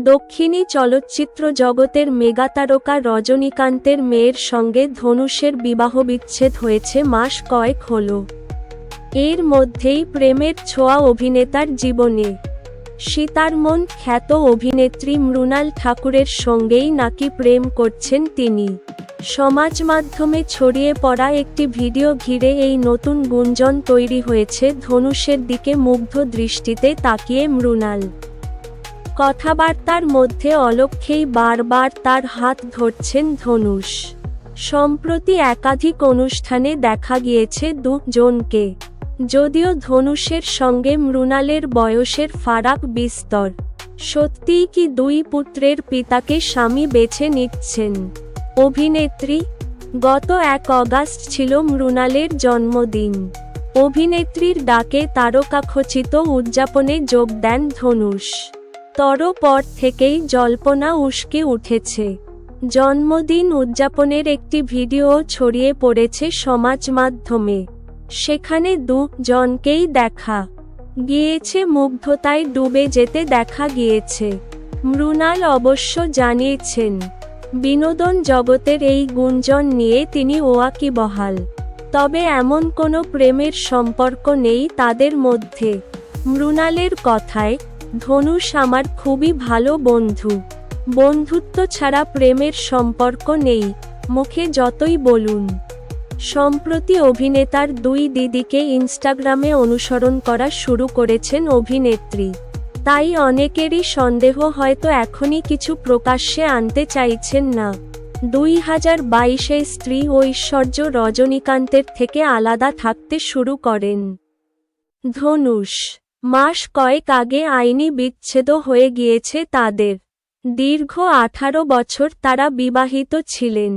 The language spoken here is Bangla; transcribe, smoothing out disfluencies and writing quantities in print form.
দক্ষিণী চলচ্চিত্র জগতের মেগাতারকা রজনীকান্তের মেয়ের সঙ্গে ধনুষের বিবাহবিচ্ছেদ হয়েছে মাস কয়েক হল। এর মধ্যেই প্রেমের ছোঁয়া অভিনেতার জীবনে। সীতারমন খ্যাত অভিনেত্রী মৃণাল ঠাকুরের সঙ্গেই নাকি প্রেম করছেন তিনি। সমাজমাধ্যমে ছড়িয়ে পড়া একটি ভিডিও ঘিরে এই নতুন গুঞ্জন তৈরি হয়েছে। ধনুষের দিকে মুগ্ধ দৃষ্টিতে তাকিয়ে মৃণাল কথাবার্তার মধ্যে অলক্ষ্যেই বারবার তার হাত ধরছেন ধনুষ। সম্প্রতি একাধিক অনুষ্ঠানে দেখা গিয়েছে দুজনকে। যদিও ধনুষের সঙ্গে মৃণালের বয়সের ফারাক বিস্তর। সত্যিই কি দুই পুত্রের পিতাকে স্বামী বেছে নিচ্ছেন অভিনেত্রী? গত ১ অগাস্ট ছিল মৃণালের জন্মদিন। অভিনেত্রীর ডাকে তারকাখচিত উদযাপনে যোগ দেন ধনুষ। পর থেকেই জল্পনা উস্কে উঠেছে। জন্মদিন উদযাপনের একটি ভিডিও ছড়িয়ে পড়েছে সমাজমাধ্যমে। সেখানে দুজনকেই দেখা গিয়েছে মুগ্ধতায় ডুবে যেতে দেখা গিয়েছে। মৃণাল অবশ্য জানিয়েছেন, বিনোদন জগতের এই গুঞ্জন নিয়ে তিনি ওয়াকিবহাল। তবে এমন কোনো প্রেমের সম্পর্ক নেই তাদের মধ্যে। মৃণালের কথায়, ধনুষ আমার খুবই ভালো বন্ধু। বন্ধুত্ব ছাড়া প্রেমের সম্পর্ক নেই, মুখে যতই বলুন। সম্প্রতি অভিনেতার দুই দিদিকে ইনস্টাগ্রামে অনুসরণ করা শুরু করেছেন অভিনেত্রী। তাই অনেকেরই সন্দেহ হয়তো এখনই কিছু প্রকাশ্যে আনতে চাইছেন না। 2022-এ স্ত্রী ঐশ্বর্য রজনীকান্তের থেকে আলাদা থাকতে শুরু করেন ধনুষ। মাস কয়েক আগে আইনি বিচ্ছেদ হয়ে গিয়েছে তাদের। দীর্ঘ 18 বছর তারা বিবাহিত ছিলেন।